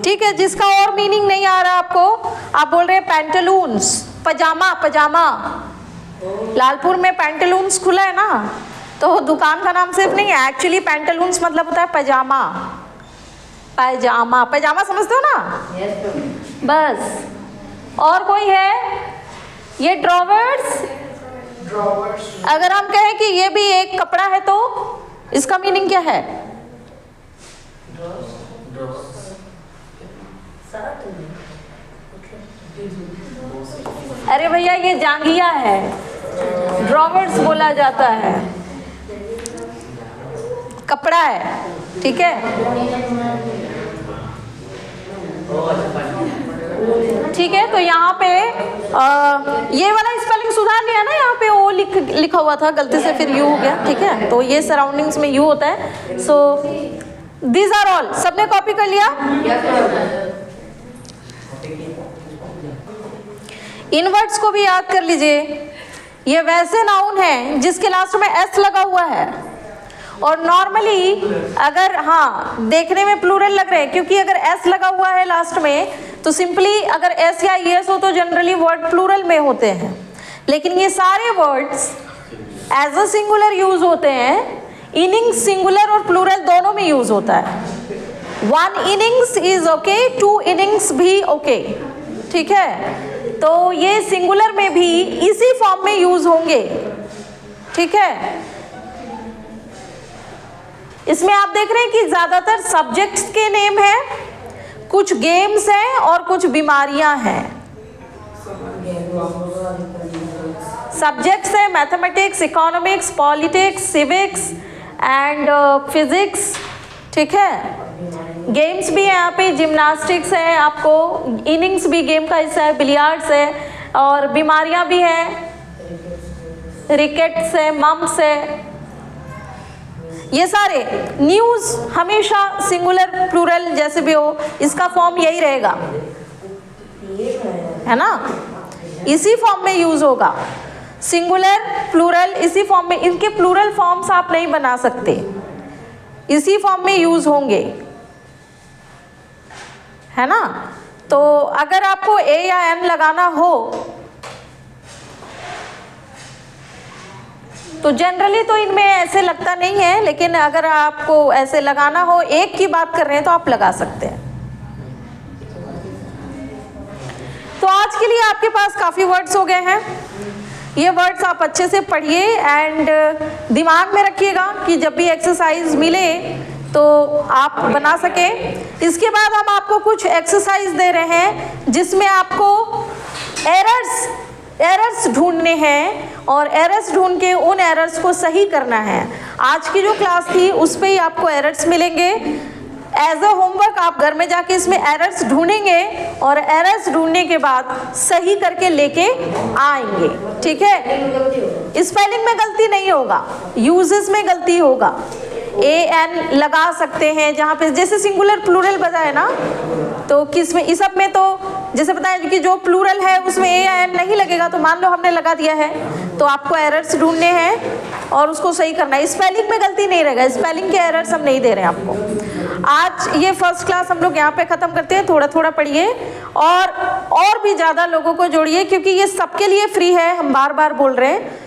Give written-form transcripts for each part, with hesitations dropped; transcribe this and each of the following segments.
ठीक है, जिसका और मीनिंग नहीं आ रहा आपको, आप बोल रहे हैं पैंटलून्स, पजामा, पजामा। लालपुर में पैंटलून्स खुला है ना, तो दुकान का नाम सिर्फ नहीं है, एक्चुअली पैंटलून्स मतलब होता है पजामा। पैजामा, पैजामा समझते हो ना? बस। और कोई है? ये ड्रॉवर्स। अगर हम कहें कि ये भी एक कपड़ा है तो इसका मीनिंग क्या है? अरे भैया ये जांघिया है, ड्रॉवर्स बोला जाता है, कपड़ा है, ठीक है। ठीक है, तो यहाँ पे ये वाला स्पेलिंग सुधार लिया ना, यहाँ पे ओ लिखा हुआ था, गलती से फिर यू हो गया, ठीक है। तो ये सराउंडिंग्स में यू होता है। सो दीज आर ऑल, सबने कॉपी कर लिया? इन वर्ड्स को भी याद कर लीजिए। ये वैसे नाउन हैं जिसके लास्ट में एस लगा हुआ है, और नॉर्मली अगर हाँ देखने में प्लूरल लग रहे हैं, क्योंकि अगर एस लगा हुआ है लास्ट में तो सिंपली अगर एस या ईएस हो तो जनरली वर्ड प्लूरल में होते हैं, लेकिन ये सारे words as a singular use होते हैं। इनिंग्स सिंगुलर और प्लूरल दोनों में यूज होता है। 1 इनिंग्स इज ओके, 2 इनिंग्स भी ओके, ठीक है। तो ये सिंगुलर में भी इसी फॉर्म में यूज होंगे, ठीक है। इसमें आप देख रहे हैं कि ज्यादातर सब्जेक्ट्स के नेम हैं, कुछ गेम्स हैं और कुछ बीमारियां हैं। सब्जेक्ट्स है mathematics, economics, politics, civics and physics, ठीक है। गेम्स भी है यहाँ पे, जिम्नास्टिक्स है, आपको इनिंग्स भी गेम का हिस्सा है, बिलियर्ड्स है, और बीमारियां भी है, रिकेट्स है, मम्स है। ये सारे न्यूज़ हमेशा सिंगुलर प्लूरल जैसे भी हो, इसका फॉर्म यही रहेगा, है ना, इसी फॉर्म में यूज होगा। सिंगुलर प्लूरल इसी फॉर्म में, इनके प्लूरल फॉर्म्स आप नहीं बना सकते, इसी फॉर्म में यूज होंगे, है ना। तो अगर आपको ए या एन लगाना हो तो जनरली तो इनमें ऐसे लगता नहीं है, लेकिन अगर आपको ऐसे लगाना हो, एक की बात कर रहे हैं तो आप लगा सकते हैं। तो आज के लिए आपके पास काफ़ी वर्ड्स हो गए हैं। ये वर्ड्स आप अच्छे से पढ़िए एंड दिमाग में रखिएगा कि जब भी एक्सरसाइज मिले तो आप बना सकें। इसके बाद हम आपको कुछ एक्सरसाइज दे रहे हैं जिसमें आपको एरर्स ढूंढने हैं और एरर्स ढूंढ के उन एरर्स को सही करना है। आज की जो क्लास थी उस पे ही आपको एरर्स मिलेंगे। एज अ होमवर्क आप घर में जाके इसमें एरर्स ढूंढेंगे और एरर्स ढूंढने के बाद सही करके लेके आएंगे, ठीक है। स्पेलिंग में गलती नहीं होगा, यूजेस में गलती होगा। ए एन लगा सकते हैं जहाँ पे, जैसे सिंगुलर प्लूरल बताए ना, तो किस में, इस सब में तो जैसे बताया कि जो प्लूरल है उसमें ए या एन नहीं लगेगा, तो मान लो हमने लगा दिया है, तो आपको एरर्स ढूंढने हैं और उसको सही करना है। स्पेलिंग में गलती नहीं रहेगा, स्पेलिंग के एरर्स हम नहीं दे रहे हैं आपको। आज ये फर्स्ट क्लास हम लोग यहाँ पे ख़त्म करते हैं। थोड़ा थोड़ा पढ़िए और भी ज़्यादा लोगों को जोड़िए, क्योंकि ये सबके लिए फ्री है, हम बार बार बोल रहे हैं।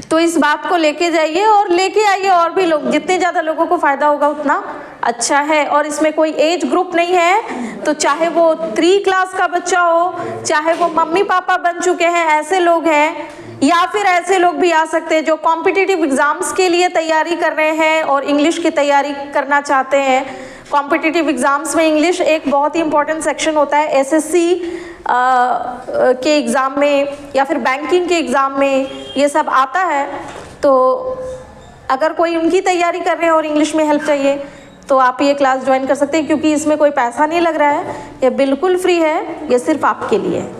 तो इस बात को लेके जाइए और लेके आइए और भी लोग, जितने ज़्यादा लोगों को फ़ायदा होगा उतना अच्छा है। और इसमें कोई एज ग्रुप नहीं है, तो चाहे वो 3 क्लास का बच्चा हो, चाहे वो मम्मी पापा बन चुके हैं ऐसे लोग हैं, या फिर ऐसे लोग भी आ सकते हैं जो कॉम्पिटिटिव एग्ज़ाम्स के लिए तैयारी कर रहे हैं और इंग्लिश की तैयारी करना चाहते हैं। कॉम्पिटिटिव एग्ज़ाम्स में इंग्लिश एक बहुत ही इंपॉर्टेंट सेक्शन होता है। एसएससी के एग्ज़ाम में या फिर बैंकिंग के एग्ज़ाम में ये सब आता है। तो अगर कोई उनकी तैयारी कर रहे हैं और इंग्लिश में हेल्प चाहिए तो आप ये क्लास ज्वाइन कर सकते हैं, क्योंकि इसमें कोई पैसा नहीं लग रहा है, ये बिल्कुल फ्री है, ये सिर्फ आपके लिए है।